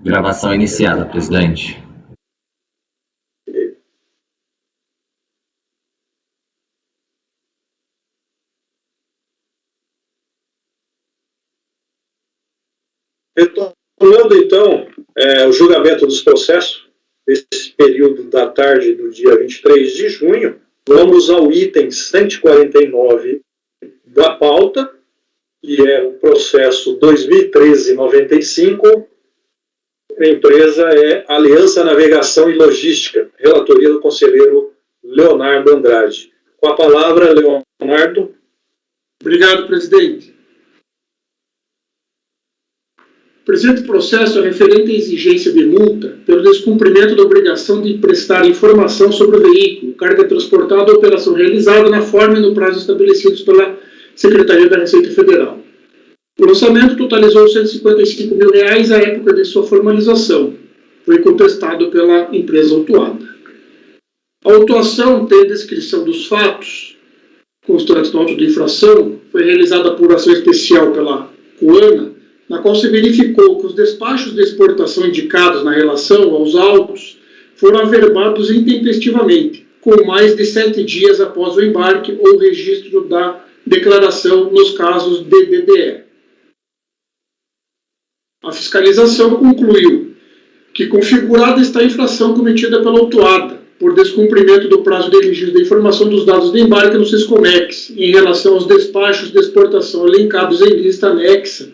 Gravação iniciada, presidente. Retomando, então, o julgamento dos processos, nesse período da tarde do dia 23 de junho, vamos ao item 149 da pauta, que é o processo 2013-95. A empresa é Aliança Navegação e Logística, relatoria do conselheiro Leonardo Andrade. Com a palavra, Leonardo. Obrigado, presidente. O presente processo é referente à exigência de multa pelo descumprimento da obrigação de prestar informação sobre o veículo, carga transportada ou operação realizada na forma e no prazo estabelecidos pela Secretaria da Receita Federal. O lançamento totalizou R$ 155 mil à época de sua formalização. Foi contestado pela empresa autuada. A autuação tem a descrição dos fatos constantes no auto de infração. Foi realizada apuração especial pela COANA, na qual se verificou que os despachos de exportação indicados na relação aos autos foram averbados intempestivamente, com mais de 7 dias após o embarque ou registro da declaração nos casos de DDE. A fiscalização concluiu que configurada está a infração cometida pela autuada por descumprimento do prazo de registro da informação dos dados de embarque no Siscomex em relação aos despachos de exportação elencados em lista anexa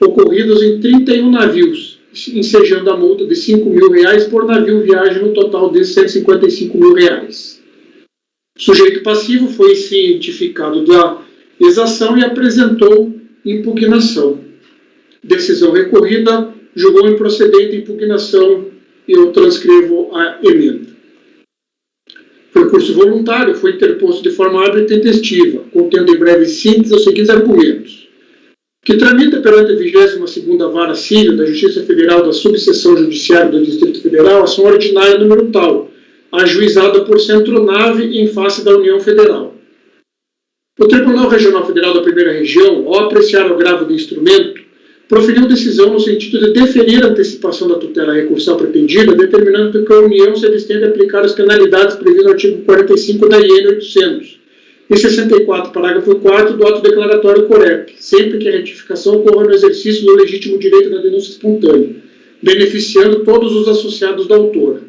ocorridos em 31 navios, ensejando a multa de R$ 5 mil por navio viagem no total de R$ 155 mil. O sujeito passivo foi cientificado da exação e apresentou impugnação. Decisão recorrida, julgou improcedente a impugnação e eu transcrevo a emenda. O recurso voluntário foi interposto de forma hábil e tempestiva, contendo em breve síntese os seguintes argumentos: que tramita perante a 22ª Vara Civil da Justiça Federal da Subseção Judiciária do Distrito Federal ação ordinária número tal, ajuizada por Centronave em face da União Federal. O Tribunal Regional Federal da Primeira Região, ao apreciar o agravo do instrumento, proferiu decisão no sentido de deferir a antecipação da tutela recursal pretendida, determinando que a União se abstenha de aplicar as penalidades previstas no artigo 45 da IN 800 e 64, parágrafo 4 do ato declaratório COREP, sempre que a retificação ocorra no exercício do legítimo direito da denúncia espontânea, beneficiando todos os associados da autora.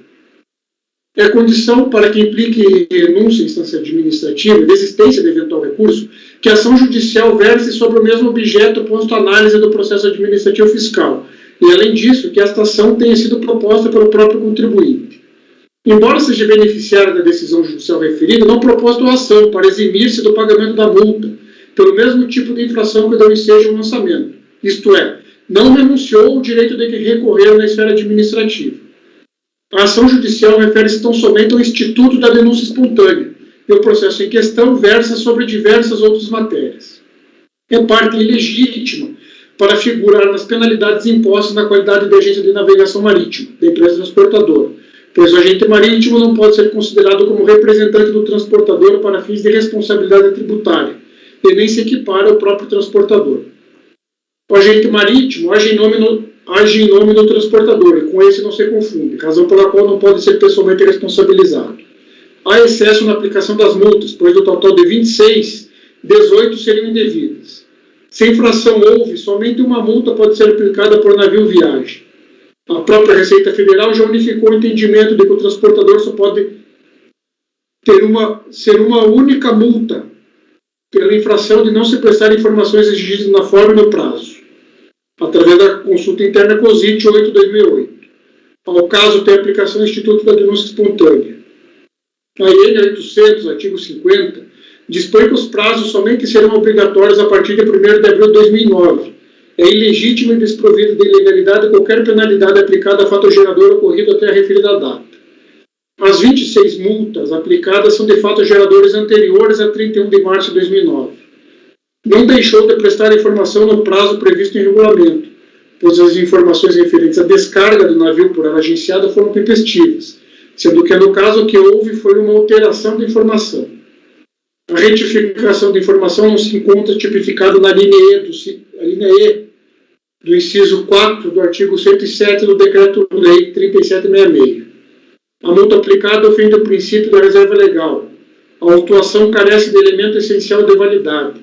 É condição para que implique renúncia em instância administrativa e desistência de eventual recurso que a ação judicial verse sobre o mesmo objeto posto à análise do processo administrativo fiscal, e, além disso, que esta ação tenha sido proposta pelo próprio contribuinte. Embora seja beneficiário da decisão judicial referida, não proposta a ação para eximir-se do pagamento da multa, pelo mesmo tipo de infração que deu ensejo ao lançamento, isto é, não renunciou ao direito de recorrer na esfera administrativa. A ação judicial refere-se tão somente ao instituto da denúncia espontânea, e o processo em questão versa sobre diversas outras matérias. É parte ilegítima para figurar nas penalidades impostas na qualidade de agência de navegação marítima, da empresa transportadora, pois o agente marítimo não pode ser considerado como representante do transportador para fins de responsabilidade tributária, e nem se equipara ao próprio transportador. O agente marítimo age em nome do transportador, e com esse não se confunde, razão pela qual não pode ser pessoalmente responsabilizado. Há excesso na aplicação das multas, pois do total de 26, 18 seriam indevidas. Se infração houve, somente uma multa pode ser aplicada por navio viagem. A própria Receita Federal já unificou o entendimento de que o transportador só pode ser uma única multa pela infração de não se prestar informações exigidas na forma e no prazo, através da consulta interna COSIT 8/2008. Ao caso, tem aplicação do Instituto da Denúncia Espontânea. A IN 800, artigo 50, dispõe que os prazos somente serão obrigatórios a partir de 1º de abril de 2009. É ilegítimo e desprovido de ilegalidade qualquer penalidade aplicada a fato gerador ocorrido até a referida data. As 26 multas aplicadas são de fato geradores anteriores a 31 de março de 2009. Não deixou de prestar informação no prazo previsto em regulamento, pois as informações referentes à descarga do navio por ela agenciada foram tempestivas, sendo que no caso o que houve foi uma alteração da informação. A retificação da informação não se encontra tipificada na linha E do inciso 4 do artigo 107 do Decreto-Lei 3766. A multa aplicada ofende o princípio da reserva legal. A autuação carece de elemento essencial de validade.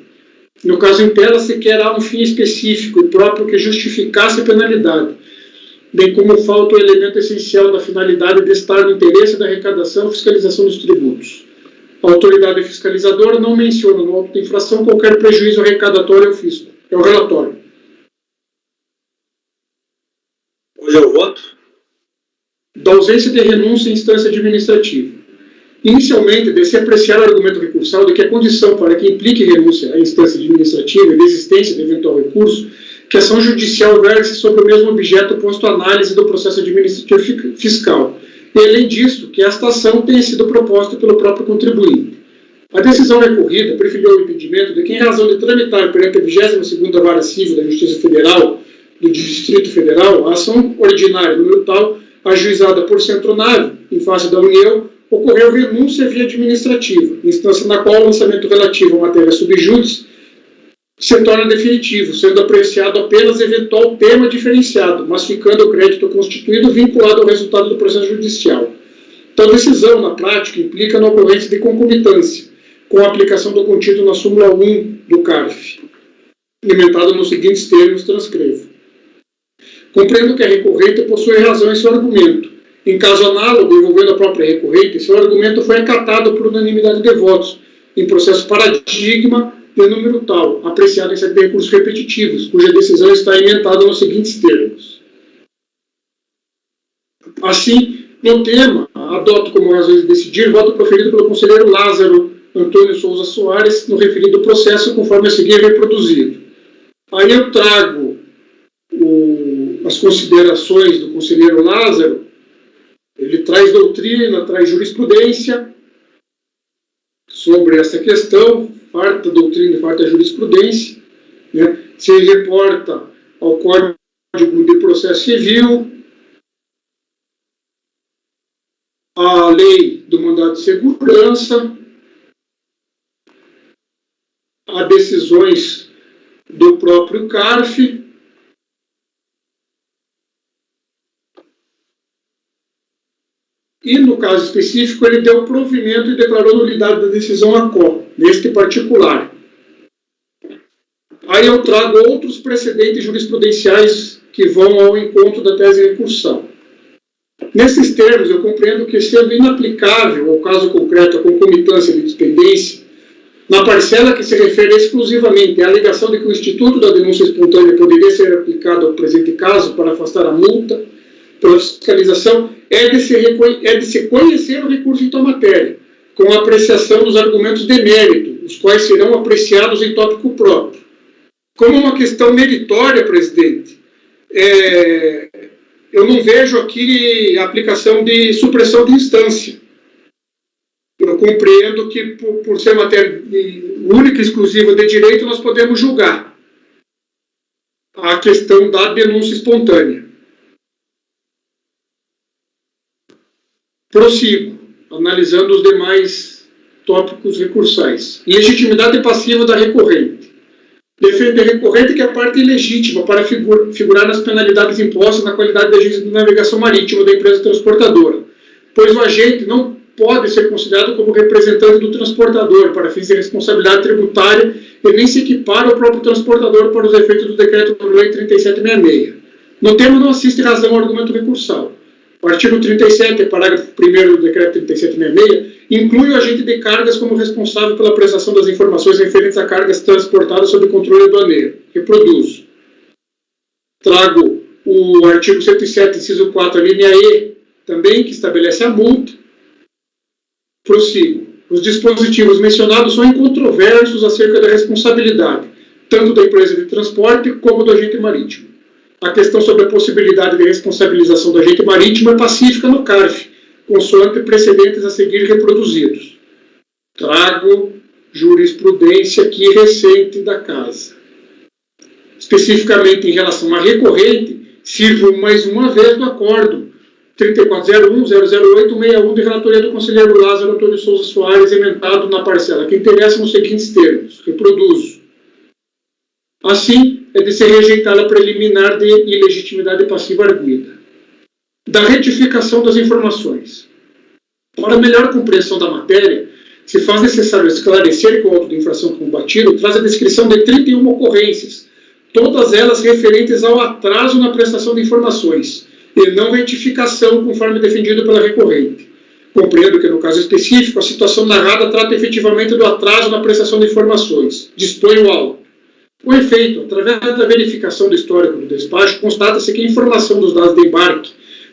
No caso em tela, sequer há um fim específico e próprio que justificasse a penalidade, bem como falta o elemento essencial da finalidade de estar no interesse da arrecadação e fiscalização dos tributos. A autoridade fiscalizadora não menciona no auto de infração qualquer prejuízo arrecadatório ao fisco. É o relatório. Hoje é o voto. Da ausência de renúncia em instância administrativa. Inicialmente, deve-se apreciar o argumento recursal de que a condição para que implique renúncia à instância administrativa e desistência de eventual recurso, que a ação judicial verse sobre o mesmo objeto posto à análise do processo administrativo fiscal. E, além disso, que esta ação tenha sido proposta pelo próprio contribuinte. A decisão recorrida preferiu o impedimento de que, em razão de tramitar perante a 22ª Vara Civil da Justiça Federal do Distrito Federal, a ação ordinária número tal, ajuizada por Centronave, em face da União, ocorreu renúncia via administrativa, instância na qual o lançamento relativo à matéria subjúdice se torna definitivo, sendo apreciado apenas eventual tema diferenciado, mas ficando o crédito constituído vinculado ao resultado do processo judicial. Tal decisão, na prática, implica na ocorrência de concomitância, com a aplicação do contido na súmula 1 do CARF, alimentada nos seguintes termos, transcrevo. Compreendo que a recorrente possui razão em seu argumento. Em caso análogo, envolvendo a própria recorrente, seu argumento foi acatado por unanimidade de votos, em processo paradigma de número tal, apreciado em sede de recursos repetitivos, cuja decisão está emendada nos seguintes termos. Assim, no tema, adoto como razões de decidir voto proferido pelo conselheiro Lázaro Antônio Souza Soares no referido processo, conforme a seguir reproduzido. Aí eu trago as considerações do conselheiro Lázaro. Ele traz doutrina, traz jurisprudência sobre essa questão, farta doutrina e farta jurisprudência, né? Se reporta ao Código de Processo Civil, à Lei do Mandado de Segurança, a decisões do próprio CARF, e, no caso específico, ele deu provimento e declarou nulidade da decisão ACO, neste particular. Aí eu trago outros precedentes jurisprudenciais que vão ao encontro da tese de recursão. Nesses termos, eu compreendo que, sendo inaplicável ao caso concreto a concomitância de dispendência, na parcela que se refere exclusivamente à alegação de que o Instituto da Denúncia Espontânea poderia ser aplicado ao presente caso para afastar a multa pela fiscalização, é de se conhecer o recurso em tal matéria, com a apreciação dos argumentos de mérito, os quais serão apreciados em tópico próprio. Como uma questão meritória, presidente, eu não vejo aqui a aplicação de supressão de instância. Eu compreendo que, por ser matéria única e exclusiva de direito, nós podemos julgar a questão da denúncia espontânea. Prossigo, analisando os demais tópicos recursais. Legitimidade passiva da recorrente. Defende a recorrente que a parte ilegítima para figurar nas penalidades impostas na qualidade de agente de navegação marítima da empresa transportadora, pois o agente não pode ser considerado como representante do transportador para fins de responsabilidade tributária e nem se equipara ao próprio transportador para os efeitos do Decreto-Lei 3766. No tema não assiste razão ao argumento recursal. O artigo 37, parágrafo 1º do Decreto 3766, inclui o agente de cargas como responsável pela prestação das informações referentes a cargas transportadas sob controle aduaneiro. Reproduzo. Trago o artigo 107, inciso 4, a linha E, também, que estabelece a multa. Prossigo. Os dispositivos mencionados são incontroversos acerca da responsabilidade, tanto da empresa de transporte como do agente marítimo. A questão sobre a possibilidade de responsabilização do agente marítimo é pacífica no CARF, consoante precedentes a seguir reproduzidos. Trago jurisprudência aqui recente da Casa. Especificamente em relação à recorrente, sirvo mais uma vez do acordo 3401-008-61 de relatoria do conselheiro Lázaro Antônio Souza Soares, emendado na parcela que interessa nos seguintes termos. Reproduzo. Assim, é de ser rejeitada a preliminar de ilegitimidade passiva arguida. Da retificação das informações. Para melhor compreensão da matéria, se faz necessário esclarecer que o auto de infração combatido traz a descrição de 31 ocorrências, todas elas referentes ao atraso na prestação de informações, e não retificação, conforme defendido pela recorrente. Compreendo que, no caso específico, a situação narrada trata efetivamente do atraso na prestação de informações. Dispõe o auto. Com efeito, através da verificação do histórico do despacho, constata-se que a informação dos dados de embarque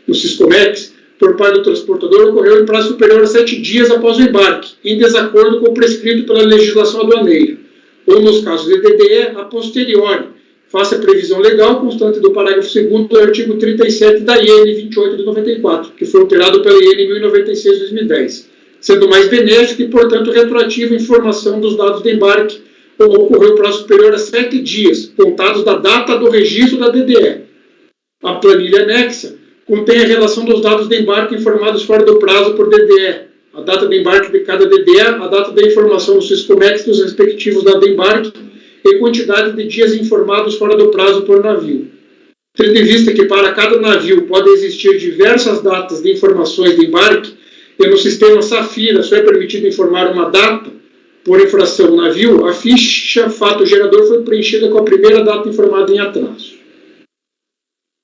no Siscomex, por parte do transportador, ocorreu em prazo superior a 7 dias após o embarque, em desacordo com o prescrito pela legislação aduaneira, ou, nos casos de DDE, a posteriori, face a previsão legal constante do parágrafo 2º do artigo 37 da IN 28 de 94, que foi alterado pela IN 1096 de 2010, sendo mais benéfico e, portanto, retroativo a informação dos dados de embarque ou ocorreu prazo superior a 7 dias, contados da data do registro da DDE. A planilha anexa contém a relação dos dados de embarque informados fora do prazo por DDE, a data de embarque de cada DDE, a data da informação do Siscomex dos respectivos dados de embarque e quantidade de dias informados fora do prazo por navio. Tendo em vista que para cada navio podem existir diversas datas de informações de embarque, e no sistema Safira só é permitido informar uma data por infração navio, a ficha fato gerador foi preenchida com a primeira data informada em atraso.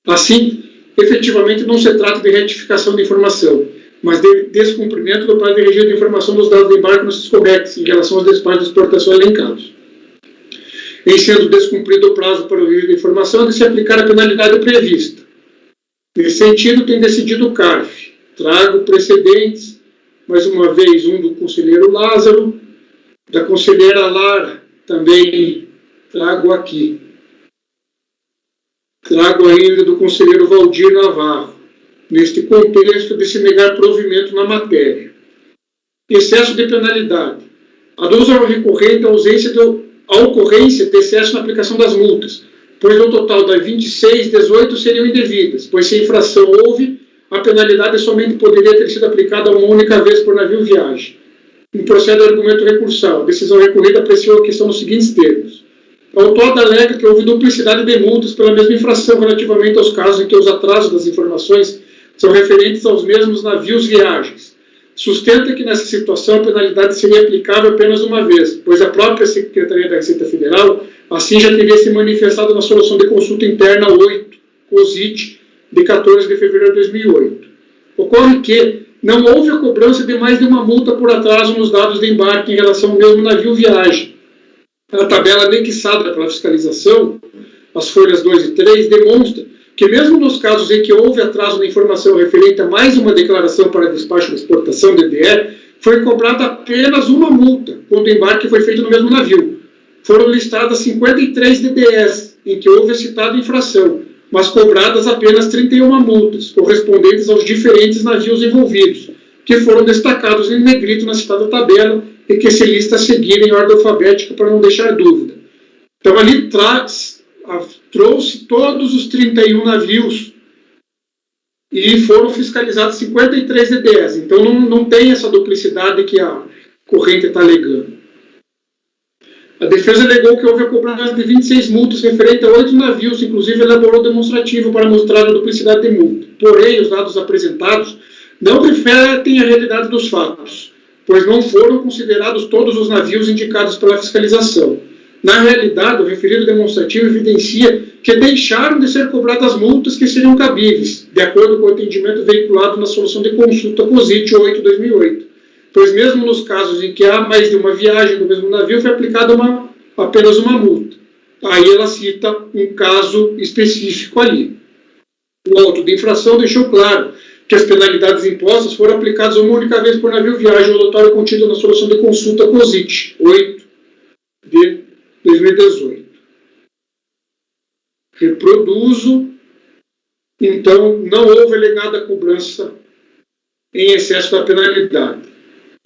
Assim, efetivamente não se trata de retificação de informação, mas de descumprimento do prazo de registro de informação dos dados de embarque no Siscomex em relação aos despachos de exportação elencados. Em sendo descumprido o prazo para o registro de informação, de se aplicar a penalidade prevista. Nesse sentido, tem decidido o CARF. Trago precedentes, mais uma vez, um do conselheiro Lázaro, da conselheira Lara, também trago aqui. Trago ainda do conselheiro Valdir Navarro, neste contexto de se negar provimento na matéria. Excesso de penalidade. Aduz ao recorrente a ocorrência de excesso na aplicação das multas, pois no total das 26, 18 seriam indevidas, pois se a infração houve, a penalidade somente poderia ter sido aplicada uma única vez por navio viagem. Procede o argumento recursal. A decisão recorrida apreciou a questão nos seguintes termos. O autor alega que houve duplicidade de multas pela mesma infração relativamente aos casos em que os atrasos das informações são referentes aos mesmos navios viagens. Sustenta que nessa situação a penalidade seria aplicável apenas uma vez, pois a própria Secretaria da Receita Federal assim já teria se manifestado na solução de consulta interna 8, COSIT, de 14 de fevereiro de 2008. Ocorre que não houve a cobrança de mais de uma multa por atraso nos dados de embarque em relação ao mesmo navio viagem. A tabela anexada pela fiscalização, as folhas 2 e 3, demonstra que mesmo nos casos em que houve atraso na informação referente a mais uma declaração para despacho de exportação DDE, foi cobrada apenas uma multa, quando o embarque foi feito no mesmo navio. Foram listadas 53 DDEs, em que houve a citada infração, mas cobradas apenas 31 multas, correspondentes aos diferentes navios envolvidos, que foram destacados em negrito na citada tabela e que se lista a seguir em ordem alfabética para não deixar dúvida. Então ali trouxe todos os 31 navios e foram fiscalizados 53 DDEs. Então não tem essa duplicidade que a corrente está alegando. A defesa alegou que houve a cobrança de 26 multas referente a 8 navios, inclusive elaborou demonstrativo para mostrar a duplicidade de multa. Porém, os dados apresentados não refletem a realidade dos fatos, pois não foram considerados todos os navios indicados pela fiscalização. Na realidade, o referido demonstrativo evidencia que deixaram de ser cobradas multas que seriam cabíveis, de acordo com o entendimento veiculado na solução de consulta COSIT 8/2008, pois mesmo nos casos em que há mais de uma viagem no mesmo navio, foi aplicada apenas uma multa. Aí ela cita um caso específico ali. O auto de infração deixou claro que as penalidades impostas foram aplicadas uma única vez por navio viagem, o relatório contido na solução de consulta COSIT 8 de 2018. Reproduzo. Então, não houve alegada cobrança em excesso da penalidade.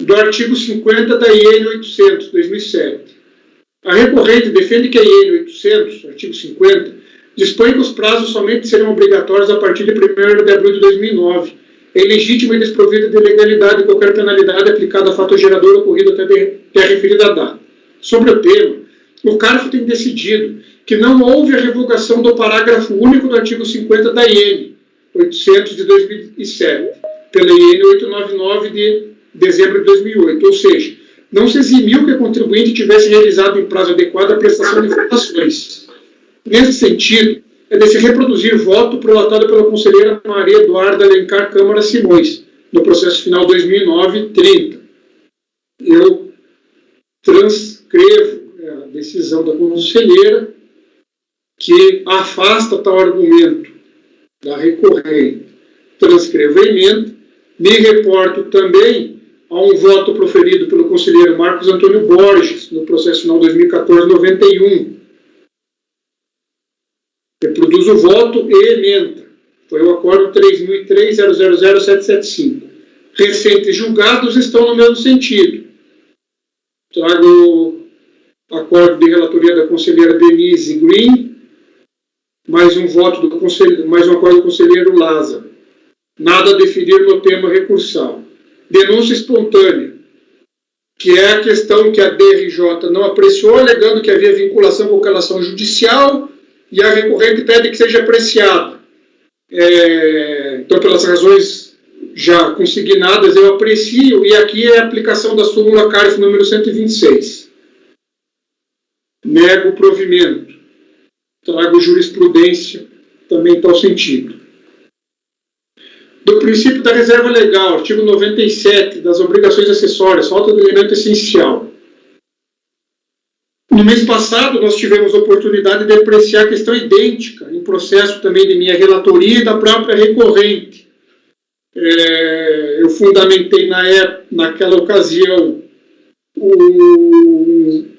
Do artigo 50 da IN 800, 2007. A recorrente defende que a IN 800, artigo 50, dispõe que os prazos somente serão obrigatórios a partir de 1º de abril de 2009. É ilegítima e desprovida de legalidade qualquer penalidade aplicada a fato gerador ocorrido até a referida data. Sobre o tema, o CARF tem decidido que não houve a revogação do parágrafo único do artigo 50 da IN 800 de 2007, pela IN 899 de dezembro de 2008, ou seja, não se eximiu que o contribuinte tivesse realizado em prazo adequado a prestação de informações. Nesse sentido, é de se reproduzir voto prolatado pela conselheira Maria Eduarda Alencar Câmara Simões, no processo final 2009-30. Eu transcrevo a decisão da conselheira que afasta tal argumento da recorrente. Transcrevo a emenda, me reporto também a um voto proferido pelo conselheiro Marcos Antônio Borges, no processo final 2014-91. Reproduzo o voto e emenda. Foi o acordo 3003.000.775. Recentes julgados estão no mesmo sentido. Trago acordo de relatoria da conselheira Denise Green, mais um voto do conselheiro, mais um acordo do conselheiro Lázaro. Nada a definir no tema recursal. Denúncia espontânea, que é a questão que a DRJ não apreciou, alegando que havia vinculação com relação judicial, e a recorrente pede que seja apreciada. Então, pelas razões já consignadas, eu aprecio, e aqui é a aplicação da súmula CARF número 126. Nego o provimento. Trago jurisprudência também em tal sentido. Do princípio da reserva legal, artigo 97, das obrigações acessórias, falta de elemento essencial. No mês passado, nós tivemos a oportunidade de apreciar a questão idêntica, em processo também de minha relatoria e da própria recorrente. Eu fundamentei naquela ocasião um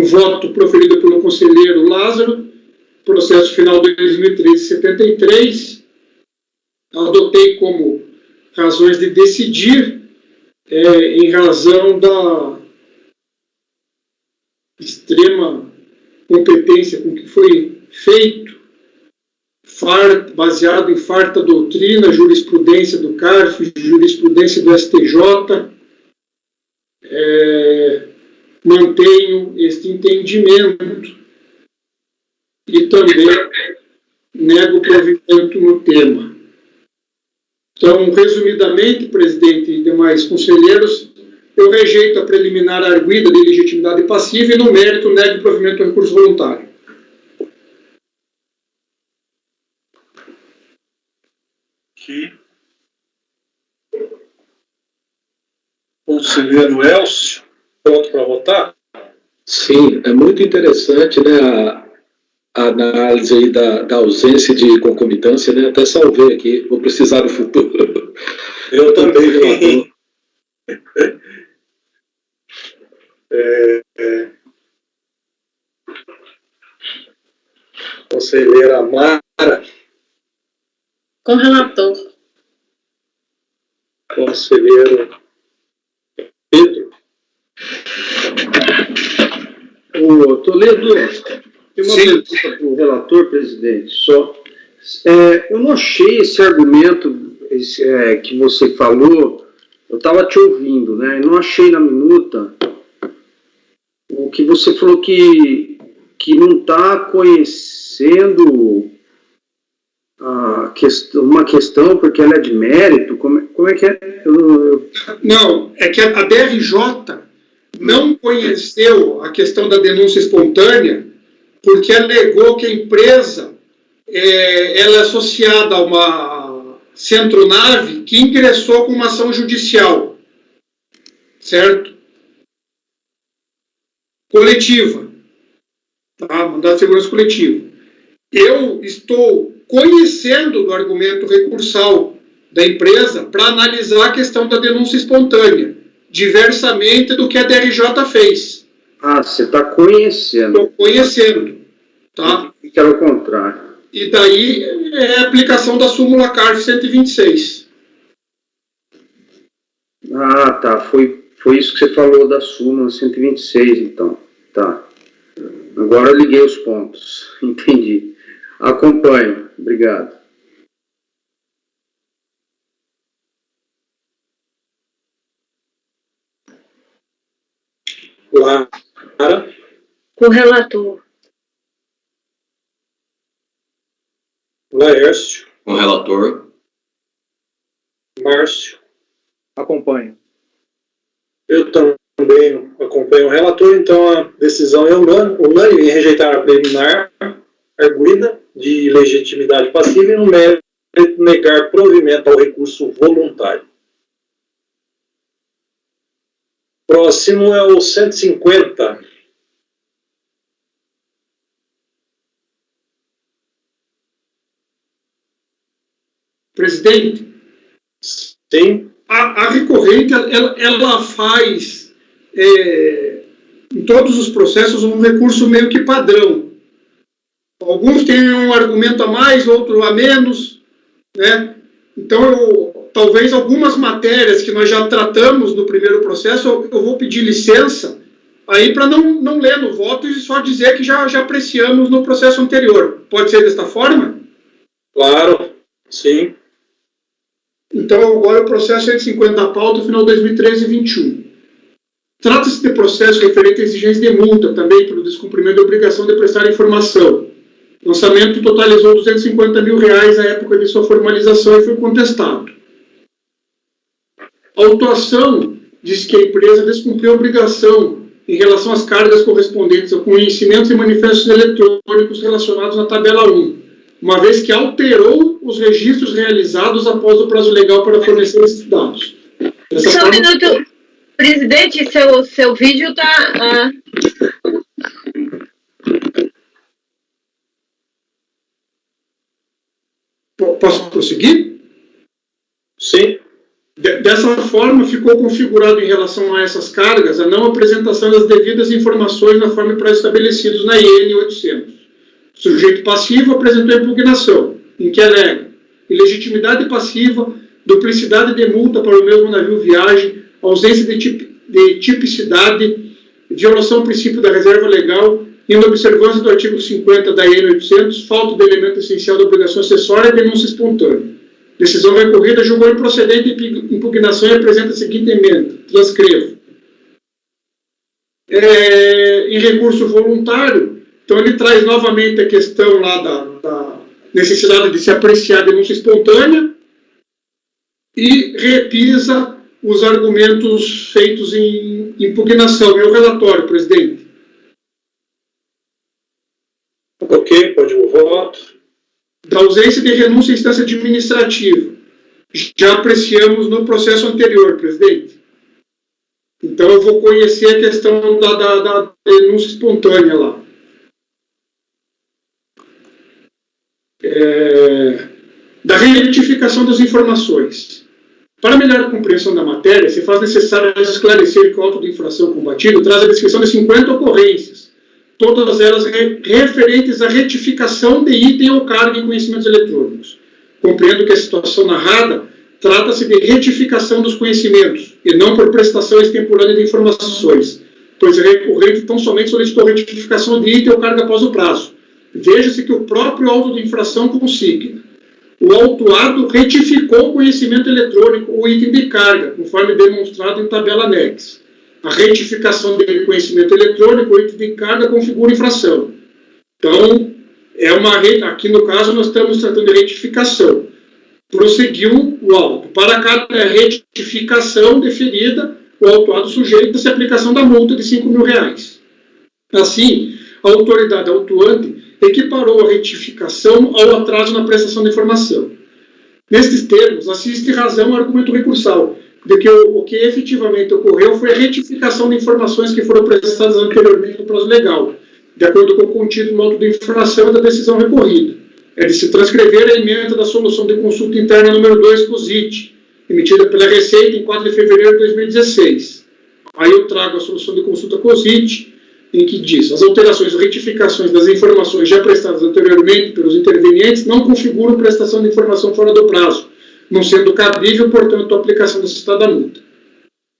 voto proferido pelo conselheiro Lázaro, processo final 2013-73, adotei como razões de decidir, em razão da extrema competência com que foi feito, baseado em farta doutrina, jurisprudência do CARF, jurisprudência do STJ, mantenho este entendimento e também nego o provimento no tema. Então, resumidamente, presidente e demais conselheiros, eu rejeito a preliminar arguida de legitimidade passiva e, no mérito, nego o provimento do recurso voluntário. Aqui. Conselheiro Elcio, pronto para votar? Sim, é muito interessante, né, a análise aí da ausência de concomitância, né? Até salvei aqui, vou precisar no futuro. Eu também. Conselheira Mara. Com relator. Conselheiro Pedro. Ô, Toledo, tem uma Sim. pergunta para o relator, presidente, só. Eu não achei esse argumento que você falou, eu estava te ouvindo, né? Eu não achei na minuta o que você falou que não está conhecendo uma questão porque ela é de mérito. Como é que é? Não, é que a DRJ não conheceu a questão da denúncia espontânea porque alegou que a empresa ela é associada a uma centronave que ingressou com uma ação judicial, certo? Coletiva, tá? Mandado de segurança coletiva. Eu estou conhecendo do argumento recursal da empresa para analisar a questão da denúncia espontânea, diversamente do que a DRJ fez. Ah, você está conhecendo. Estou conhecendo, tá? Que era o contrário. E daí é a aplicação da súmula CARF 126. Ah, tá. Foi isso que você falou da súmula 126, então. Tá. Agora eu liguei os pontos. Entendi. Acompanho. Obrigado. Lara. Com o relator. Laércio, Com o relator. Márcio. Acompanho. Eu também acompanho o relator, então a decisão é unânime em rejeitar a preliminar arguida de legitimidade passiva e no mérito negar provimento ao recurso voluntário. Próximo é o 150. Presidente, Sim. a recorrente, ela faz, em todos os processos, um recurso meio que padrão. Alguns têm um argumento a mais, outro a menos, né? Então, talvez algumas matérias que nós já tratamos no primeiro processo, eu vou pedir licença aí para não ler no voto e só dizer que já apreciamos no processo anterior. Pode ser desta forma? Claro, sim. Então, agora o processo 150 da pauta, final 2013 e 21. Trata-se de processo referente à exigência de multa, também pelo descumprimento da obrigação de prestar informação. O lançamento totalizou R$250 mil à época de sua formalização e foi contestado. A autuação diz que a empresa descumpriu a obrigação em relação às cargas correspondentes a conhecimentos e manifestos eletrônicos relacionados na tabela 1, uma vez que alterou os registros realizados após o prazo legal para fornecer esses dados. Só um minuto. Presidente, seu vídeo está... Posso prosseguir? Sim. Dessa forma, ficou configurado em relação a essas cargas a não apresentação das devidas informações na forma pré-estabelecidos na IN 800. O sujeito passivo apresentou impugnação, em que alega ilegitimidade passiva, duplicidade de multa para o mesmo navio viagem, ausência de tipicidade, violação ao princípio da reserva legal, inobservância do artigo 50 da IN 800, falta de elemento essencial da obrigação acessória e denúncia espontânea. Decisão recorrida julgou improcedente impugnação e apresenta a seguinte emenda. Transcrevo. Em recurso voluntário, então ele traz novamente a questão lá da necessidade de se apreciar a denúncia espontânea e repisa os argumentos feitos em impugnação. Meu relatório, presidente. Ok, pode ir o voto. Da ausência de renúncia à instância administrativa. Já apreciamos no processo anterior, presidente. Então eu vou conhecer a questão da denúncia espontânea lá. Da retificação das informações. Para melhor compreensão da matéria, se faz necessário esclarecer que o auto de infração combatido traz a descrição de 50 ocorrências, todas elas referentes à retificação de item ou carga em conhecimentos eletrônicos. Compreendo que a situação narrada trata-se de retificação dos conhecimentos, e não por prestação extemporânea de informações, pois o recorrente tão somente solicitou retificação de item ou carga após o prazo. Veja-se que o próprio auto de infração consigna. O autuado retificou o conhecimento eletrônico ou item de carga, conforme demonstrado em tabela anexa. A retificação de conhecimento eletrônico ou item de carga configura infração. Então, aqui no caso nós estamos tratando de retificação. Prosseguiu o auto. Para cada retificação deferida, o autuado sujeita-se à aplicação da multa de R$5.000. Assim, a autoridade autuante equiparou a retificação ao atraso na prestação de informação. Nestes termos, assiste razão ao argumento recursal, de que o que efetivamente ocorreu foi a retificação de informações que foram prestadas anteriormente no prazo legal, de acordo com o contido no auto de infração da decisão recorrida. É de se transcrever a emenda da solução de consulta interna número 2, COSIT, emitida pela Receita em 4 de fevereiro de 2016. Aí eu trago a solução de consulta COSIT, em que diz: as alterações ou retificações das informações já prestadas anteriormente pelos intervenientes não configuram prestação de informação fora do prazo, não sendo cabível, portanto, a aplicação da citada multa.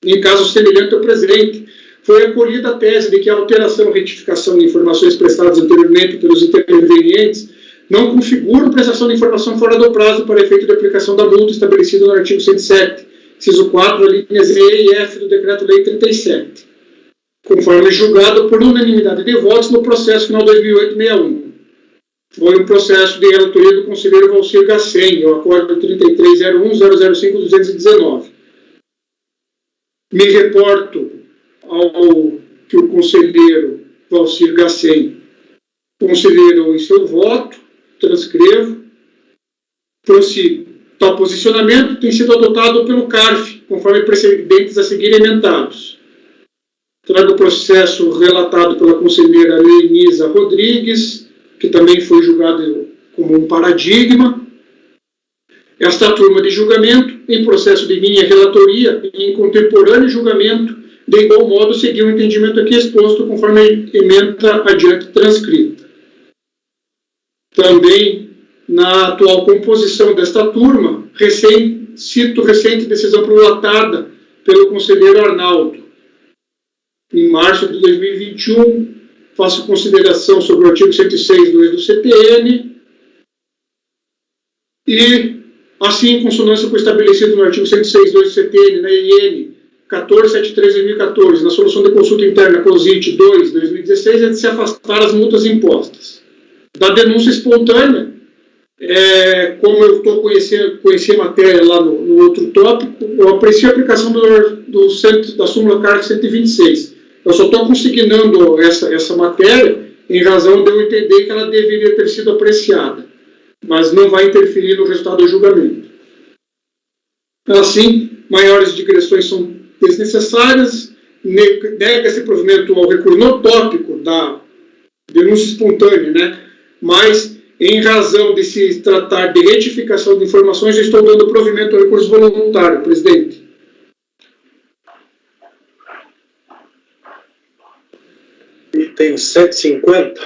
Em caso semelhante ao presente, foi acolhida a tese de que a alteração ou retificação de informações prestadas anteriormente pelos intervenientes não configuram prestação de informação fora do prazo para efeito de aplicação da multa estabelecida no artigo 107, inciso 4, linhas E e F do Decreto-Lei 37. conforme julgado por unanimidade de votos no processo final 2008-61. Foi um processo de relatoria do conselheiro Valcir Gacem, o acordo 3301-005-219. Me reporto ao que o conselheiro Valcir Gacem considerou em seu voto, transcrevo, prossigo. Tal posicionamento tem sido adotado pelo CARF, conforme precedentes a seguir emendados. Trago o processo relatado pela conselheira Lenisa Rodrigues, que também foi julgado como um paradigma. Esta turma de julgamento, em processo de minha relatoria e em contemporâneo julgamento, de igual modo seguiu o entendimento aqui exposto, conforme a emenda adiante transcrita. Também, na atual composição desta turma, cito recente decisão prolatada pelo conselheiro Arnaldo. Em março de 2021, faço consideração sobre o artigo 106.2 do CTN e, assim, em consonância com o estabelecido no artigo 106.2 do CTN, na IN 1473/2014, na solução de consulta interna COSIT 2/2016, é de se afastar as multas impostas. Da denúncia espontânea, como eu estou conheci a matéria lá no outro tópico, eu aprecio a aplicação da súmula CARF 126. Eu só estou consignando essa matéria em razão de eu entender que ela deveria ter sido apreciada, mas não vai interferir no resultado do julgamento. Assim, maiores digressões são desnecessárias, nega-se provimento ao recurso no tópico da denúncia espontânea, né? Mas, em razão de se tratar de retificação de informações, eu estou dando provimento ao recurso voluntário, presidente. Item 150.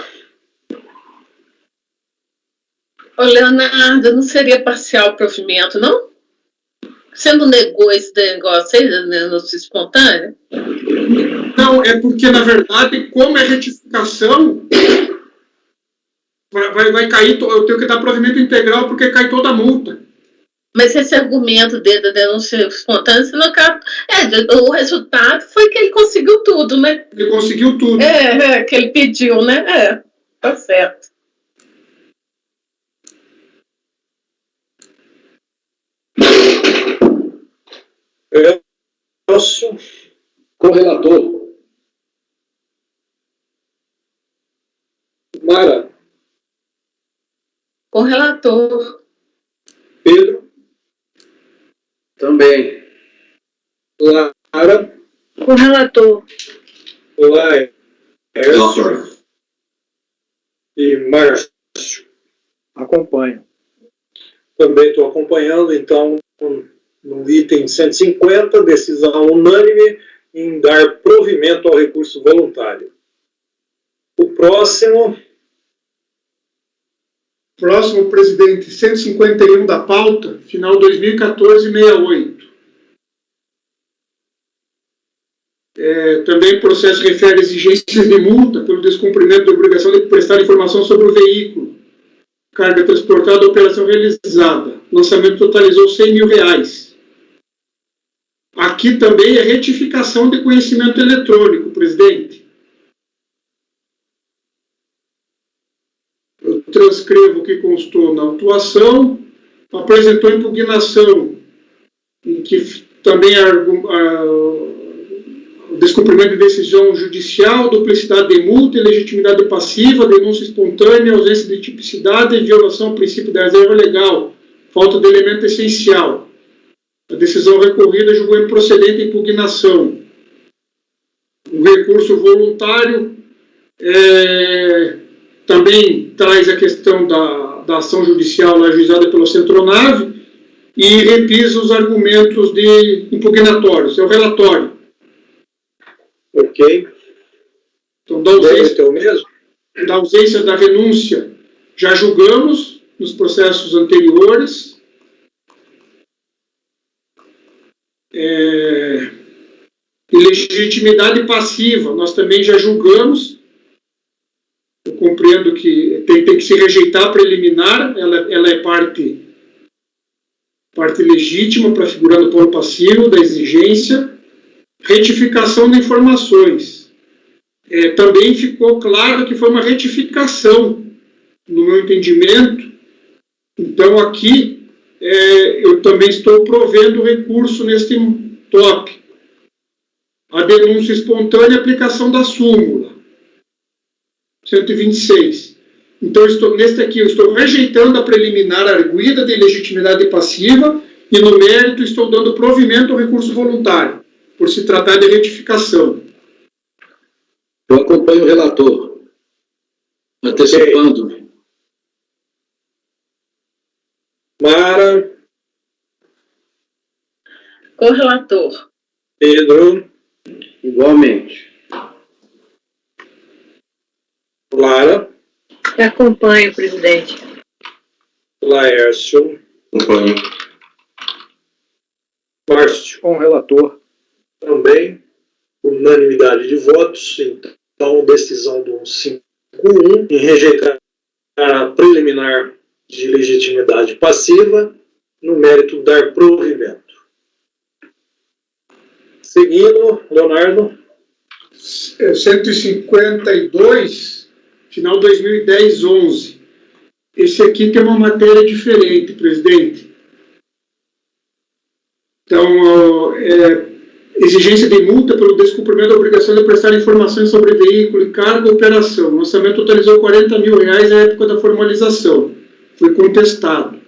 Ô, Leonardo, não seria parcial o provimento, não? Você não negou esse negócio aí, denúncia espontânea? Não, é porque, na verdade, como é retificação, vai cair, eu tenho que dar provimento integral porque cai toda a multa. Mas esse argumento dele da denúncia espontânea, você não acaba... o resultado foi que ele conseguiu tudo, né? Ele conseguiu tudo. Que ele pediu, né? Tá certo. Posso? Correlator. Mara. Com o relator. Pedro. Também. Lara. Com o relator. Laércio. Relator. E Márcio. Acompanho. Também estou acompanhando, então, no item 150, decisão unânime em dar provimento ao recurso voluntário. O próximo, Presidente, 151 da pauta, final 2014-68. Também o processo refere exigências de multa pelo descumprimento da obrigação de prestar informação sobre o veículo, carga transportada, operação realizada. Lançamento totalizou R$100.000. Aqui também é retificação de conhecimento eletrônico, presidente. Eu transcrevo o que constou na autuação, apresentou impugnação, em que também o descumprimento de decisão judicial, duplicidade de multa, ilegitimidade passiva, denúncia espontânea, ausência de tipicidade e violação ao princípio da reserva legal, falta de elemento essencial. A decisão recorrida julgou improcedente a impugnação. O recurso voluntário também traz a questão da ação judicial ajuizada pela Centronave e repisa os argumentos de impugnatórios. É o relatório. ok. Então, Da ausência da renúncia, já julgamos nos processos anteriores. Ilegitimidade passiva, nós também já julgamos. Eu compreendo que tem que se rejeitar a preliminar, ela é parte legítima para figurar no polo passivo da exigência. Retificação de informações. Também ficou claro que foi uma retificação, no meu entendimento. Então, aqui, eu também estou provendo recurso neste tópico. A denúncia espontânea e aplicação da súmula 126. Então, neste aqui, eu estou rejeitando a preliminar arguida de ilegitimidade passiva e, no mérito, estou dando provimento ao recurso voluntário, por se tratar de retificação. Eu acompanho o relator, antecipando. Mara, Correlator. Pedro, Igualmente. Lara, Acompanho, presidente. Laércio, Acompanho. Márcio, Com o relator. também, unanimidade de votos, então decisão do 151 em rejeitar a preliminar de legitimidade passiva, no mérito dar provimento. Seguindo, Leonardo. 152, final 2010-11. Esse aqui tem uma matéria diferente, presidente. Então, exigência de multa pelo descumprimento da obrigação de prestar informações sobre veículo e carga e operação. O orçamento totalizou R$40 mil na época da formalização. Foi contestado.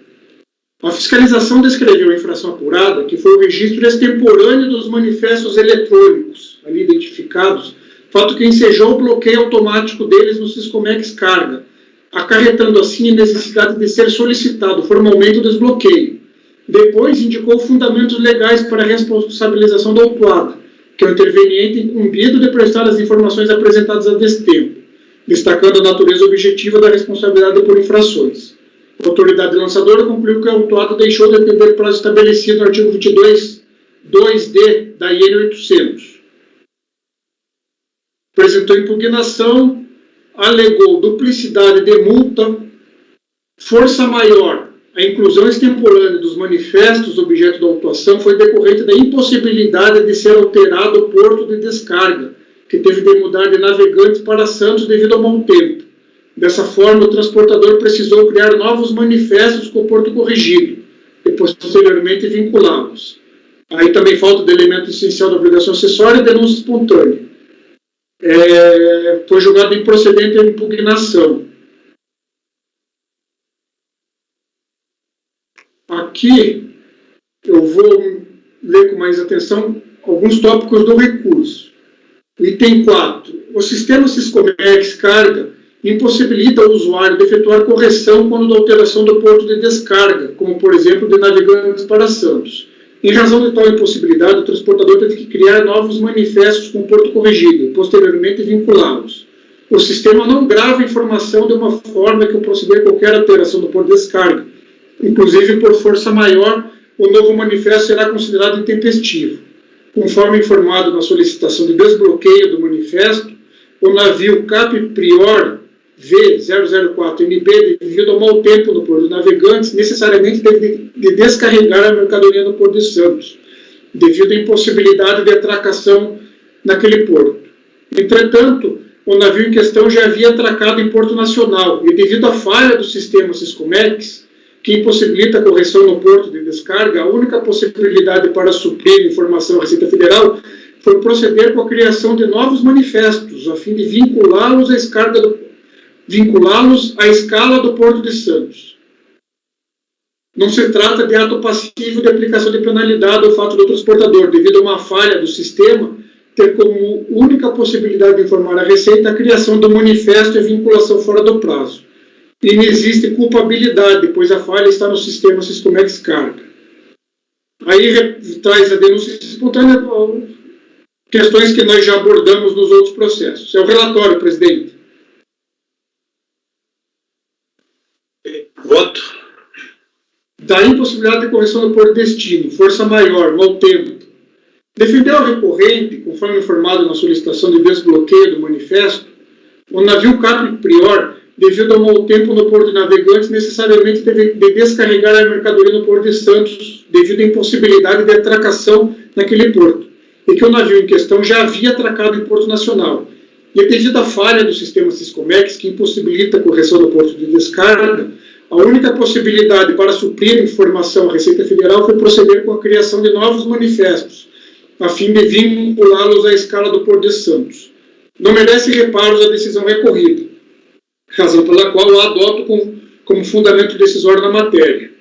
A fiscalização descreveu a infração apurada, que foi o registro extemporâneo dos manifestos eletrônicos, ali identificados, fato que ensejou o bloqueio automático deles no Siscomex Carga, acarretando assim a necessidade de ser solicitado formalmente o desbloqueio. Depois indicou fundamentos legais para a responsabilização do autuado, que é o interveniente incumbido de prestar as informações apresentadas a destempo, destacando a natureza objetiva da responsabilidade por infrações. A autoridade lançadora concluiu que o autuado deixou de atender o prazo estabelecido no artigo 22, 2D da IN 800. Apresentou impugnação, alegou duplicidade de multa, força maior. A inclusão extemporânea dos manifestos objeto da autuação foi decorrente da impossibilidade de ser alterado o porto de descarga, que teve de mudar de Navegantes para Santos devido ao mau tempo. Dessa forma, o transportador precisou criar novos manifestos com o porto corrigido e posteriormente vinculá-los. Aí também falta do elemento essencial da obrigação acessória e denúncia espontânea. Foi julgado improcedente a impugnação. Aqui, eu vou ler com mais atenção alguns tópicos do recurso. Item 4. O sistema Siscomex Carga impossibilita o usuário de efetuar correção quando da alteração do porto de descarga, como, por exemplo, de Navegantes para Santos. Em razão de tal impossibilidade, o transportador teve que criar novos manifestos com porto corrigido e, posteriormente, vinculá-los. O sistema não grava a informação de uma forma que, ao proceder qualquer alteração do porto de descarga, inclusive por força maior, o novo manifesto será considerado intempestivo. Conforme informado na solicitação de desbloqueio do manifesto, o navio Cap Prior V004NB, devido ao mau tempo no Porto de Navegantes, necessariamente teve de descarregar a mercadoria no Porto de Santos, devido à impossibilidade de atracação naquele porto. Entretanto, o navio em questão já havia atracado em Porto Nacional e, devido à falha do sistema Siscomex, que impossibilita a correção no porto de descarga, a única possibilidade para suprir informação à Receita Federal foi proceder com a criação de novos manifestos, a fim de vinculá-los à escala do Porto de Santos. Não se trata de ato passivo de aplicação de penalidade ao fato do transportador, devido a uma falha do sistema, ter como única possibilidade de informar a Receita a criação do manifesto e a vinculação fora do prazo. E não existe culpabilidade, pois a falha está no sistema Siscomex Carga. Aí traz a denúncia espontânea, questões que nós já abordamos nos outros processos. É o relatório, presidente. Voto. Da impossibilidade de correção do porto de destino, força maior, mau tempo. Defendeu a recorrente, conforme informado na solicitação de desbloqueio do manifesto, o navio Cap Prior, devido ao mau tempo no Porto de Navegantes, necessariamente teve de descarregar a mercadoria no Porto de Santos, devido à impossibilidade de atracação naquele porto, e que o navio em questão já havia atracado em Porto Nacional, E devido à falha do sistema Siscomex, que impossibilita a correção do ponto de descarga, a única possibilidade para suprir a informação à Receita Federal foi proceder com a criação de novos manifestos, a fim de vinculá-los à escala do Porto de Santos. Não merece reparos a decisão recorrida, razão pela qual eu adoto como fundamento decisório na matéria.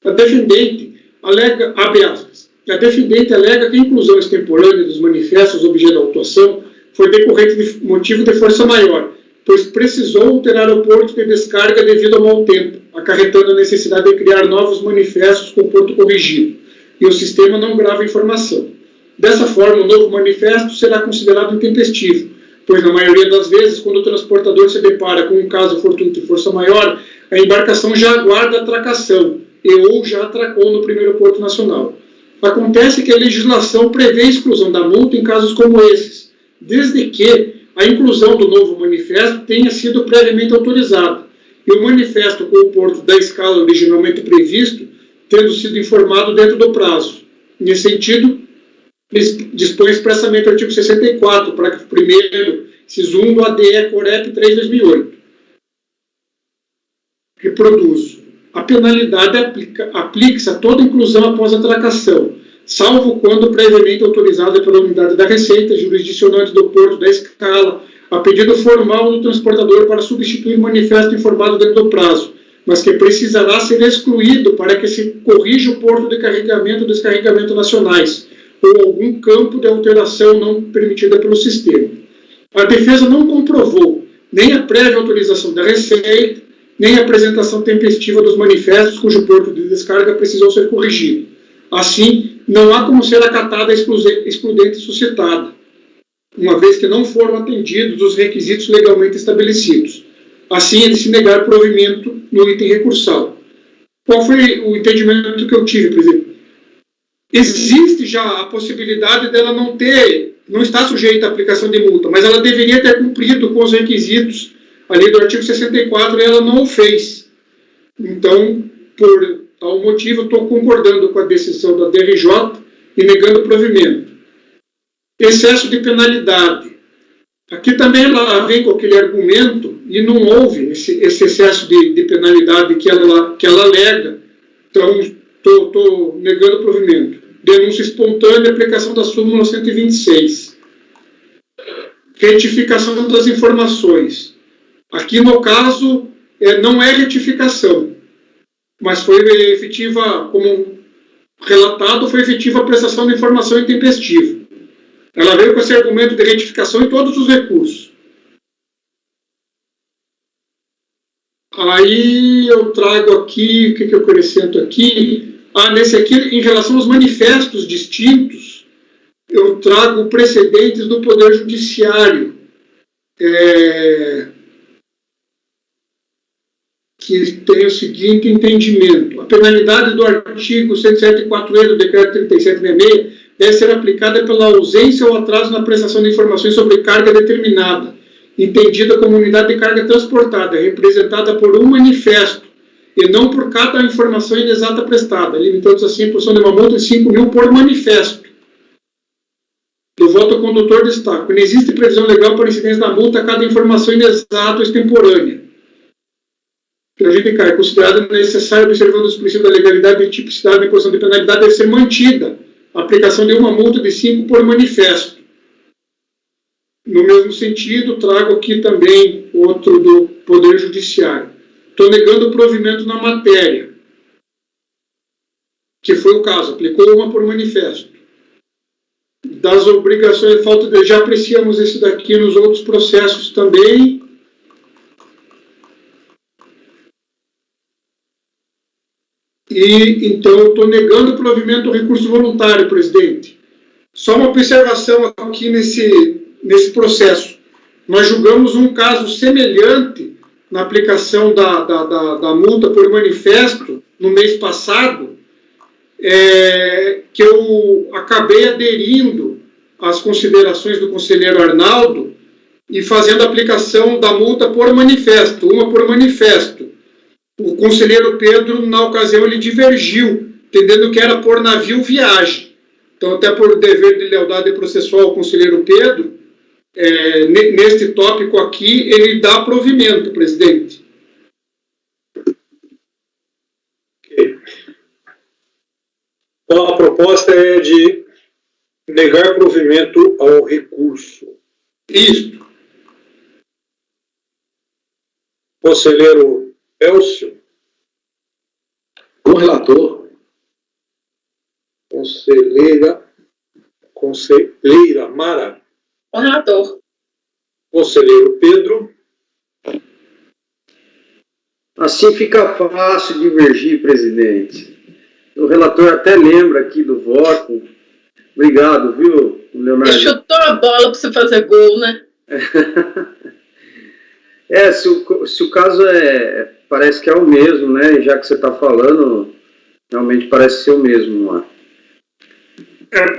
A defendente alega, abre aspas, a defendente alega que a inclusão extemporânea dos manifestos objeto da autuação foi decorrente de motivo de força maior, pois precisou alterar o porto de descarga devido ao mau tempo, acarretando a necessidade de criar novos manifestos com porto corrigido, e o sistema não grava a informação. Dessa forma, o novo manifesto será considerado intempestivo, pois na maioria das vezes, quando o transportador se depara com um caso fortuito de força maior, a embarcação já aguarda a atracação, ou já atracou no primeiro porto nacional. Acontece que a legislação prevê a exclusão da multa em casos como esses, desde que a inclusão do novo manifesto tenha sido previamente autorizada, e o manifesto com o porto da escala originalmente previsto tendo sido informado dentro do prazo. Nesse sentido, dispõe expressamente o artigo 64, parágrafo 1º, inciso 1 do ADE Corep 3/2008. Reproduzo. A penalidade aplica-se a toda inclusão após a atracação, salvo quando previamente autorizada pela unidade da Receita, jurisdicionante do porto da escala, a pedido formal do transportador para substituir o manifesto informado dentro do prazo, mas que precisará ser excluído para que se corrija o porto de carregamento ou descarregamento nacionais, ou algum campo de alteração não permitida pelo sistema. A defesa não comprovou nem a prévia autorização da Receita, nem a apresentação tempestiva dos manifestos cujo porto de descarga precisou ser corrigido. Assim, não há como ser acatada a excludente suscitada, uma vez que não foram atendidos os requisitos legalmente estabelecidos. Assim, é de se negar provimento no item recursal. Qual foi o entendimento que eu tive, presidente? Existe já a possibilidade dela não estar sujeita à aplicação de multa, mas ela deveria ter cumprido com os requisitos ali do artigo 64 e ela não o fez. Então, por tal motivo, estou concordando com a decisão da DRJ e negando o provimento. Excesso de penalidade. Aqui também ela vem com aquele argumento e não houve esse excesso de penalidade que ela alega. Então, estou negando o provimento. Denúncia espontânea, aplicação da súmula 126. Retificação das informações. Aqui, no caso, não é retificação, mas foi efetiva, como relatado, foi efetiva a prestação de informação intempestiva. Ela veio com esse argumento de retificação em todos os recursos. Aí eu trago aqui, o que eu acrescento aqui? Nesse aqui, em relação aos manifestos distintos, eu trago precedentes do Poder Judiciário, que tem o seguinte entendimento. A penalidade do artigo 107.4e do Decreto 3766 deve ser aplicada pela ausência ou atraso na prestação de informações sobre carga determinada, entendida como unidade de carga transportada, representada por um manifesto, e não por cada informação inexata prestada, limitando-se assim a imposição de uma multa de 5 mil por manifesto. Do voto ao condutor destaco. Não existe previsão legal para incidência da multa a cada informação inexata ou extemporânea. É considerado necessário, observando os princípios da legalidade e tipicidade da imposição de penalidade, deve ser mantida a aplicação de uma multa de 5 por manifesto. No mesmo sentido, trago aqui também outro do Poder Judiciário. Estou negando o provimento na matéria, que foi o caso, aplicou uma por manifesto. Das obrigações, já apreciamos esse daqui nos outros processos também. E, então, estou negando o provimento do recurso voluntário, presidente. Só uma observação aqui nesse processo. Nós julgamos um caso semelhante na aplicação da multa por manifesto no mês passado, que eu acabei aderindo às considerações do conselheiro Arnaldo e fazendo a aplicação da multa por manifesto, uma por manifesto. O conselheiro Pedro, na ocasião, ele divergiu, entendendo que era por navio viagem. Então, até por dever de lealdade processual ao conselheiro Pedro, neste tópico aqui, ele dá provimento, presidente. Ok. Então, a proposta é de negar provimento ao recurso. Isto. Conselheiro Elcio, Com o relator, conselheira Mara, O relator. conselheiro Pedro, Assim fica fácil divergir, presidente. O relator até lembra aqui do voto. Obrigado, viu, Ele Leonardo? chutou a bola para você fazer gol, né? Se o caso parece que é o mesmo, né? Já que você está falando, realmente parece ser o mesmo lá.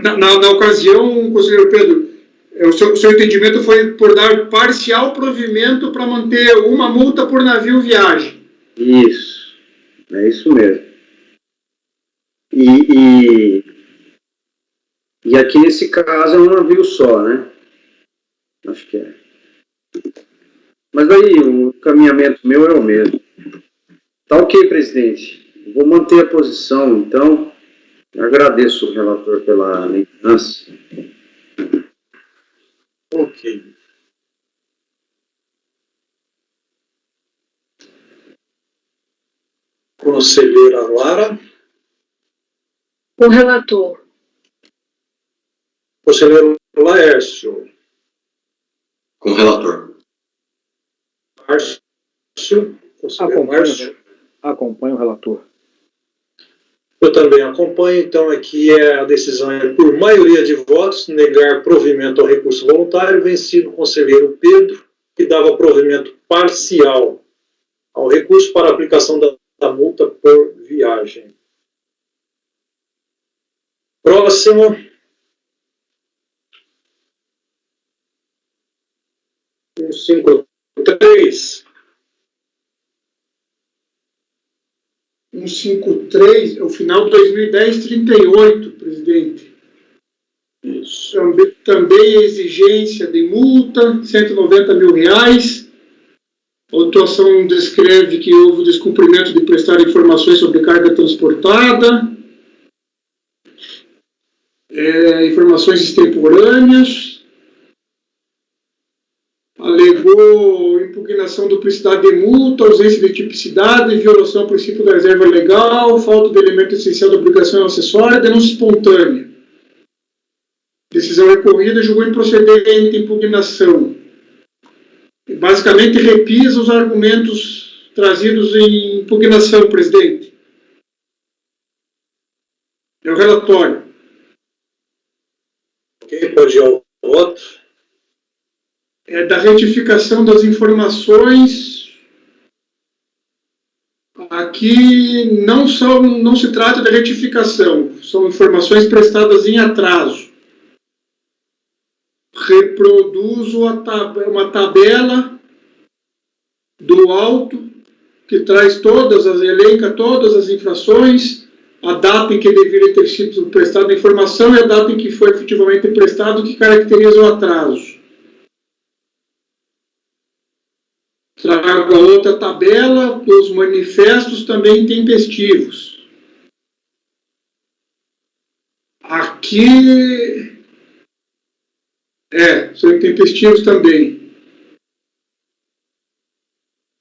Na ocasião, conselheiro Pedro, o seu entendimento foi por dar parcial provimento para manter uma multa por navio viagem. Isso, é isso mesmo. E aqui nesse caso é um navio só, né? Acho que é. Mas aí o caminhamento meu é o mesmo. Tá ok, presidente. Vou manter a posição, então. Eu agradeço o relator pela lembrança. ok. Conselheira Lara, O relator. conselheiro Laércio, Com o relator. Márcio, conselheiro Márcio. Acompanho o relator. Eu também acompanho, então aqui a decisão é por maioria de votos, negar provimento ao recurso voluntário, vencido o conselheiro Pedro, que dava provimento parcial ao recurso para aplicação da multa por viagem. Próximo. Um 153. 153, é o final de 2010, 38, presidente. Isso. Também a exigência de multa, R$190 mil. A autuação descreve que houve descumprimento de prestar informações sobre carga transportada, informações extemporâneas, alegou impugnação, duplicidade de multa, ausência de tipicidade, violação ao princípio da reserva legal, falta de elemento essencial da obrigação acessória, denúncia espontânea. Decisão recorrida, julgou improcedente a impugnação. Basicamente, repisa os argumentos trazidos em impugnação, presidente. É o relatório. Ok, pode ir ao voto. Da retificação das informações. Aqui não se trata de retificação, são informações prestadas em atraso. Reproduzo uma tabela do auto que elenca todas as infrações, a data em que deveria ter sido prestada a informação e a data em que foi efetivamente prestado, que caracteriza o atraso. Trago a outra tabela, os manifestos também intempestivos. Aqui são intempestivos também.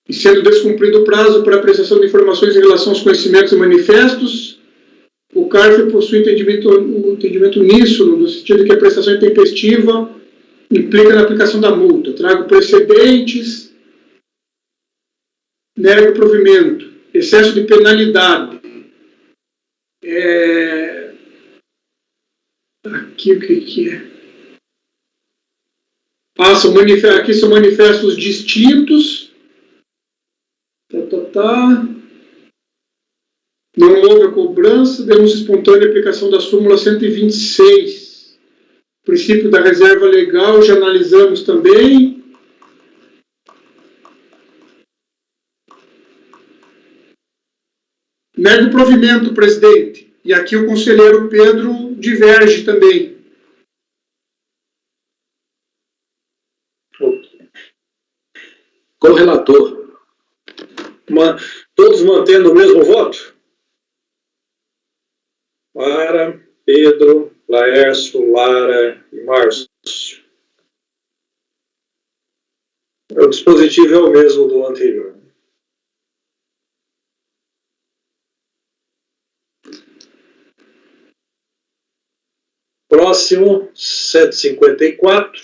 E sendo descumprido o prazo para apreciação de informações em relação aos conhecimentos e manifestos, o CARF possui entendimento nisso, no sentido de que a prestação intempestiva implica na aplicação da multa. Trago precedentes, nego provimento, excesso de penalidade. Aqui o que é? Aqui são manifestos distintos. Não houve a cobrança, denúncia espontânea, aplicação da súmula 126. Princípio da reserva legal, já analisamos também. Nego provimento, presidente. E aqui o conselheiro Pedro diverge também. Com o relator. Todos mantendo o mesmo voto? Lara, Pedro, Laércio, Lara e Márcio. O dispositivo é o mesmo do anterior. Próximo, 154,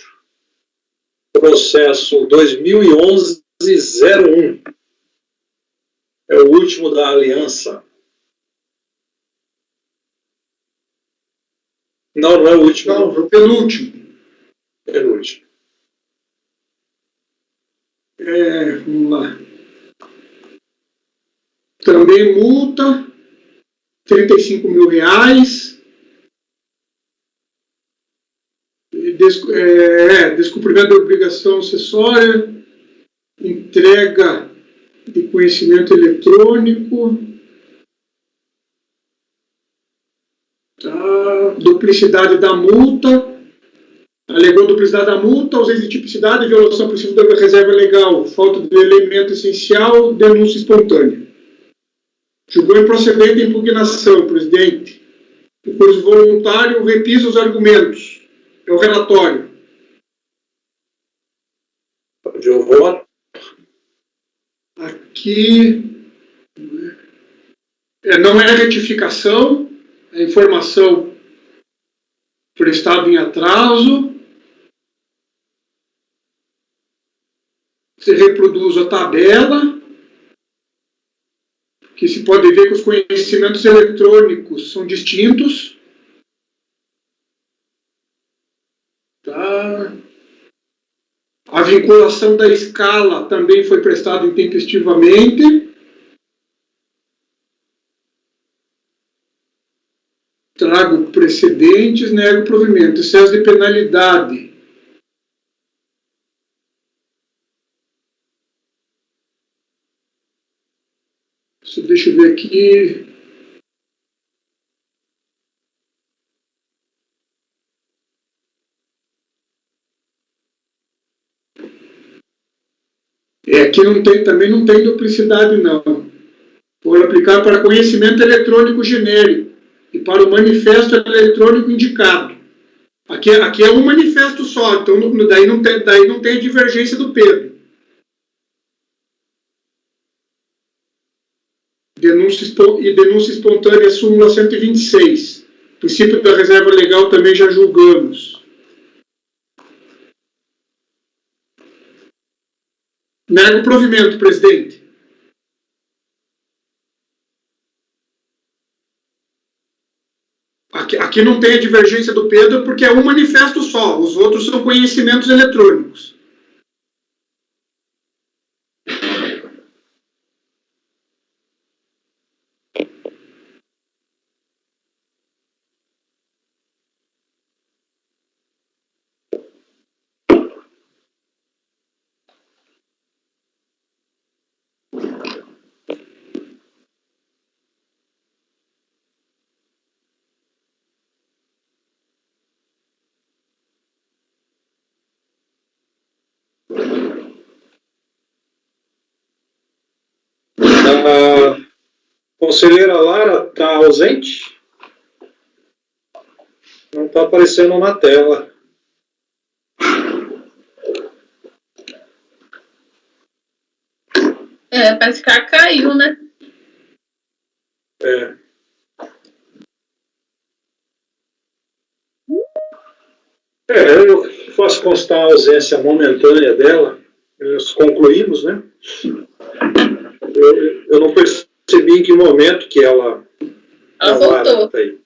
processo 2011-01. É o último da aliança. Não, não é o último. Não, é o penúltimo. Penúltimo. Vamos lá. Também multa, R$35 mil. Descumprimento da obrigação acessória, entrega de conhecimento eletrônico, tá? Duplicidade da multa, alegou duplicidade da multa, ausência de tipicidade, violação possível da reserva legal, falta de elemento essencial, denúncia espontânea. Julgou improcedente a impugnação, presidente. Depois voluntário, repisa os argumentos. É o relatório. Eu voto. Aqui não é retificação, é informação prestada em atraso. Você reproduz a tabela, que se pode ver que os conhecimentos eletrônicos são distintos. Tá. A vinculação da escala também foi prestada intempestivamente. Trago precedentes, nego o provimento. Excesso de penalidade. Deixa eu ver aqui. Aqui também não tem duplicidade, não. Por aplicar para conhecimento eletrônico genérico e para o manifesto eletrônico indicado. Aqui é um manifesto só, então daí não tem a divergência do Pedro. Denúncia espontânea, súmula 126. Princípio da reserva legal também já julgamos. Nego o provimento, presidente. Aqui não tem a divergência do Pedro porque é um manifesto só. Os outros são conhecimentos eletrônicos. A conselheira Lara está ausente? Não está aparecendo na tela. Parece que ela caiu, né? Eu faço constar a ausência momentânea dela. Nós concluímos, né? Eu não percebi em que momento que ela voltou. Tá aí.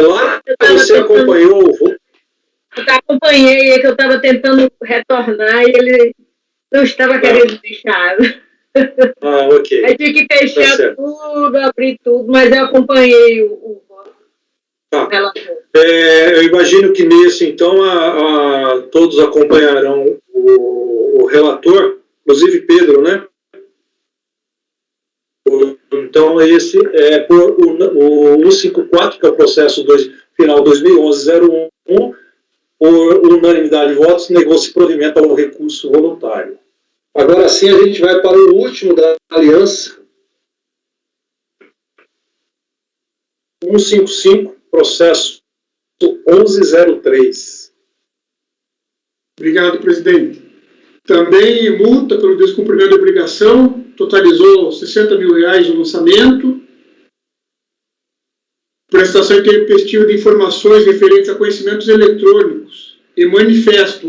Lara, você acompanhou o voo? Eu acompanhei, que eu estava tentando retornar e ele não estava querendo deixar. Ok. Aí tive que fechar tudo, abrir tudo, mas eu acompanhei o relator. Eu imagino que nesse, então, todos acompanharão o relator, inclusive Pedro, né? Então, esse é por o 154, que é o processo final 2011-01, Por unanimidade de votos, negou-se provimento ao recurso voluntário. Agora sim a gente vai para o último da aliança. 155, processo 1103. Obrigado, presidente. Também multa pelo descumprimento de obrigação, totalizou R$ 60 mil o lançamento. Prestação intempestiva de informações referentes a conhecimentos eletrônicos e manifesto,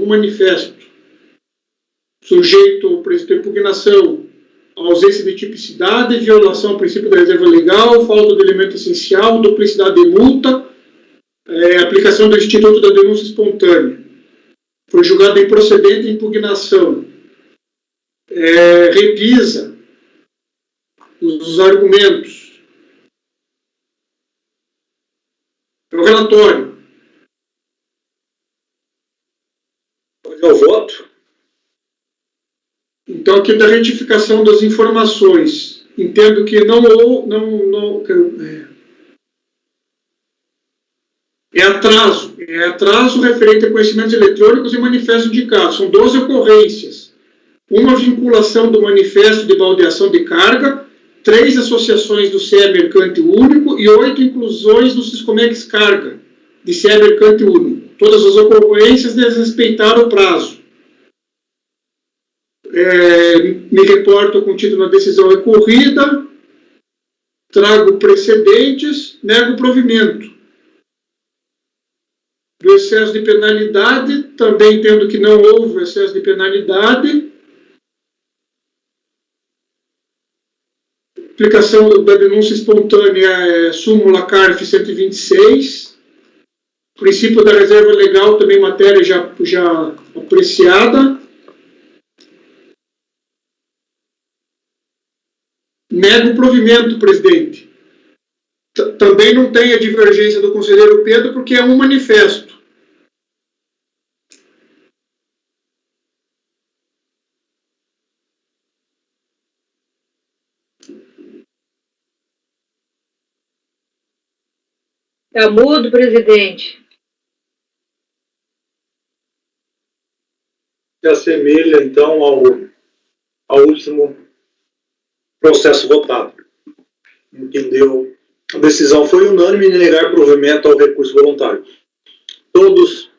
sujeito ao preço de impugnação, ausência de tipicidade, violação ao princípio da reserva legal, falta de elemento essencial, duplicidade de multa, aplicação do Instituto da Denúncia Espontânea. Foi julgado improcedente a impugnação. Revisa os argumentos. O relatório. Pode ao voto. Então, aqui da retificação das informações, entendo que é atraso referente a conhecimentos eletrônicos e manifesto indicado. São 12 ocorrências. Uma vinculação do manifesto de baldeação de carga, 3 associações do CE Mercante Único e 8 inclusões do Siscomex Carga, de CE Mercante Único. Todas as ocorrências desrespeitaram o prazo. Me reporto ao contido na decisão recorrida, trago precedentes, nego o provimento. Do excesso de penalidade, também entendo que não houve excesso de penalidade. Aplicação da denúncia espontânea, súmula CARF 126. Princípio da reserva legal, também matéria já apreciada. Nego o provimento, presidente. Também não tem a divergência do conselheiro Pedro, porque é um manifesto. Está mudo, presidente. Se assemelha, então, ao último processo votado. Entendeu? A decisão foi unânime em negar provimento ao recurso voluntário. Todos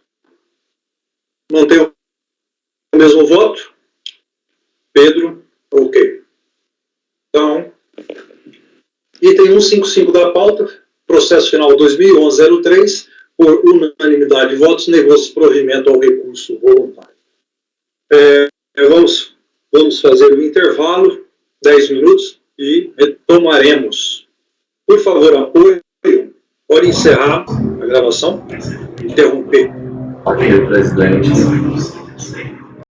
mantêm o mesmo voto? Pedro? Ok. Então, item 155 da pauta, processo final 2011-03, por unanimidade de votos, negou-se provimento ao recurso voluntário. Vamos fazer o intervalo, 10 minutos, e retomaremos. Por favor, apoio. Pode encerrar a gravação. Interromper. Ok, presidente.